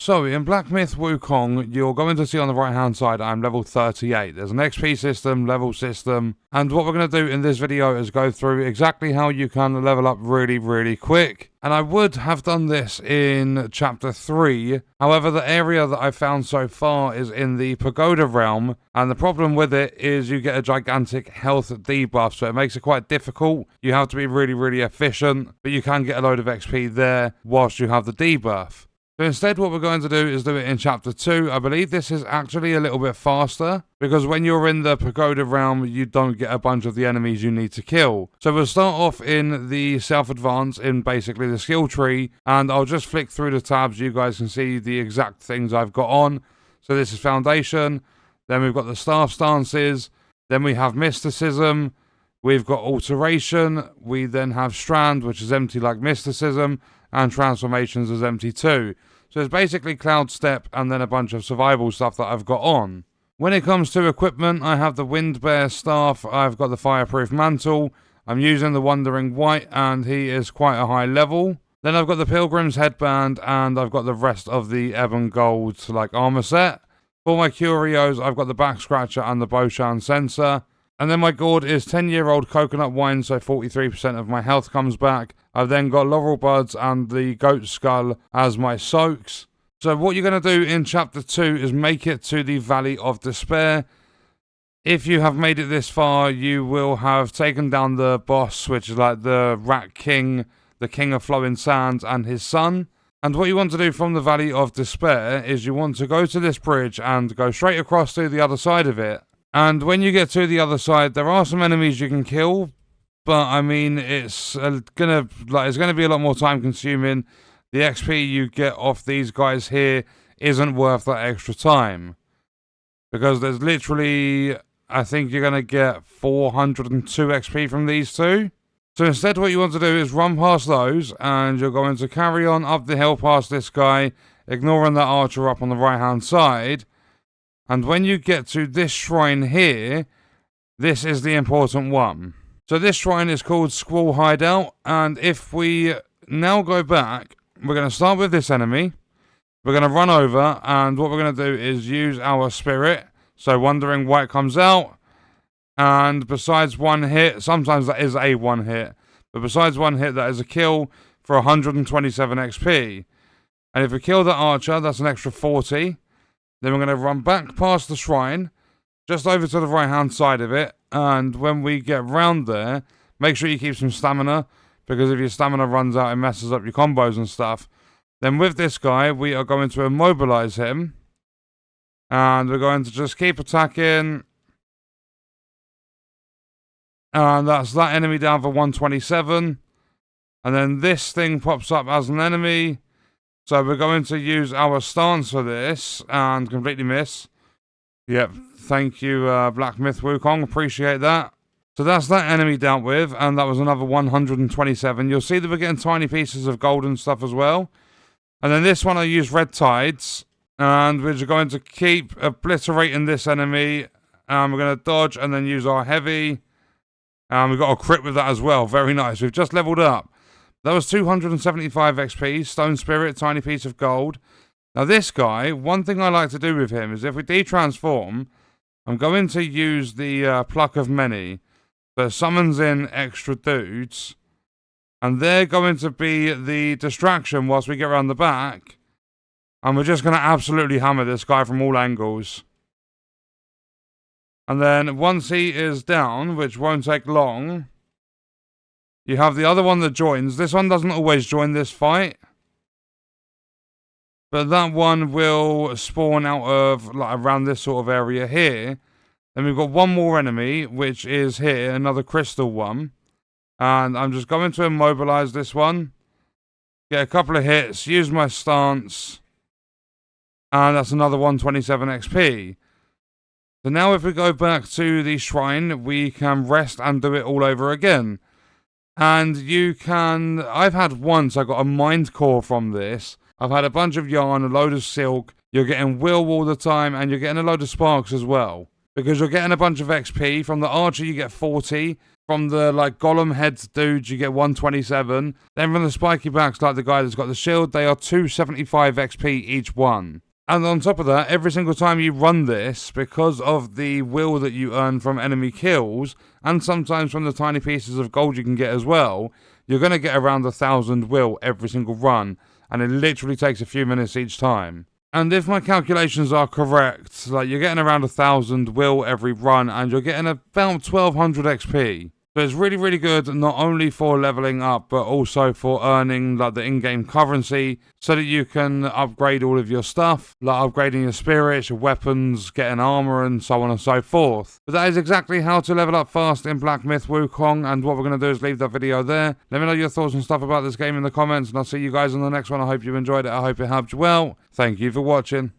So, in Black Myth Wukong, you're going to see on the right hand side I'm level 38. There's an XP system, level system, and what we're going to do in this video is go through exactly how you can level up really quick. And I would have done this in chapter 3, however the area that I've found so far is in the Pagoda realm, and the problem with it is you get a gigantic health debuff, so it makes it quite difficult. You have to be really efficient, but you can get a load of XP there whilst you have the debuff. So instead what we're going to do is do it in chapter 2. I believe this is actually a little bit faster, because when you're in the Pagoda realm, you don't get a bunch of the enemies you need to kill. So we'll start off in the self-advance in basically the skill tree, and I'll just flick through the tabs. You guys can see the exact things I've got on. So this is Foundation, then we've got the Staff Stances, then we have Mysticism, we've got Alteration, we then have Strand, which is empty like Mysticism, and Transformations is empty too. So it's basically Cloud Step and then a bunch of survival stuff that I've got on. When it comes to equipment, I have the Wind Bear Staff, I've got the Fireproof Mantle, I'm using the Wandering Wight and he is quite a high level. Then I've got the Pilgrim's Headband and I've got the rest of the Ebon Gold like armor set. For my curios, I've got the Back Scratcher and the Boshan Sensor. And then my gourd is 10-year-old coconut wine, so 43% of my health comes back. I've then got laurel buds and the goat skull as my soaks. So what you're going to do in chapter 2 is make it to the Valley of Despair. If you have made it this far, you will have taken down the boss, which is like the Rat King, the King of Flowing Sands, and his son. And what you want to do from the Valley of Despair is you want to go to this bridge and go straight across to the other side of it. And when you get to the other side, there are some enemies you can kill, but I mean, it's gonna be a lot more time consuming. The XP you get off these guys here isn't worth that extra time, because there's literally, I think you're gonna get 402 XP from these two. So instead what you want to do is run past those, and you're going to carry on up the hill past this guy, ignoring that archer up on the right hand side. And when you get to this shrine here, this is the important one. So this shrine is called Squall Hideout, and if we now go back, we're going to start with this enemy. We're going to run over, and what we're going to do is use our spirit. So Wandering Wight comes out, and besides one hit, sometimes that is a one hit, but besides one hit, that is a kill for 127 XP. And if we kill the archer, that's an extra 40. Then we're going to run back past the shrine, just over to the right-hand side of it, and when we get round there, make sure you keep some stamina, because if your stamina runs out, it messes up your combos and stuff. Then with this guy, we are going to immobilize him, and we're going to just keep attacking, and that's that enemy down for 127, and then this thing pops up as an enemy. So we're going to use our stance for this, and completely miss. Yep, thank you Black Myth Wukong, appreciate that. So that's that enemy dealt with, and that was another 127. You'll see that we're getting tiny pieces of gold and stuff as well. And then this one I use Red Tides, and we're just going to keep obliterating this enemy. And we're going to dodge and then use our heavy. And we've got a crit with that as well, very nice. We've just leveled up. That was 275 XP, Stone Spirit, tiny piece of gold. Now this guy, one thing I like to do with him is if we detransform, I'm going to use the Pluck of Many. So it summons in extra dudes. And they're going to be the distraction whilst we get around the back. And we're just going to absolutely hammer this guy from all angles. And then once he is down, which won't take long, you have the other one that joins. This one doesn't always join this fight, but that one will spawn out of like around this sort of area here. Then we've got one more enemy, which is here, another crystal one. And I'm just going to immobilize this one, get a couple of hits, use my stance, and that's another 127 XP. So now if we go back to the shrine, we can rest and do it all over again. And you can, I've had once, I got a mind core from this. I've had a bunch of yarn, a load of silk. You're getting will all the time, and you're getting a load of sparks as well. Because you're getting a bunch of XP. From the archer, you get 40. From the like golem heads dudes, you get 127. Then from the spiky backs, like the guy that's got the shield, they are 275 XP each one. And on top of that, every single time you run this, because of the will that you earn from enemy kills, and sometimes from the tiny pieces of gold you can get as well, you're going to get around 1,000 will every single run, and it literally takes a few minutes each time. And if my calculations are correct, like you're getting around 1,000 will every run, and you're getting about 1,200 XP. So it's really, really good, not only for leveling up, but also for earning like the in-game currency, so that you can upgrade all of your stuff, like upgrading your spirits, your weapons, getting armor, and so on and so forth. But that is exactly how to level up fast in Black Myth Wukong, and what we're going to do is leave that video there. Let me know your thoughts and stuff about this game in the comments, and I'll see you guys on the next one. I hope you enjoyed it. I hope it helped you well. Thank you for watching.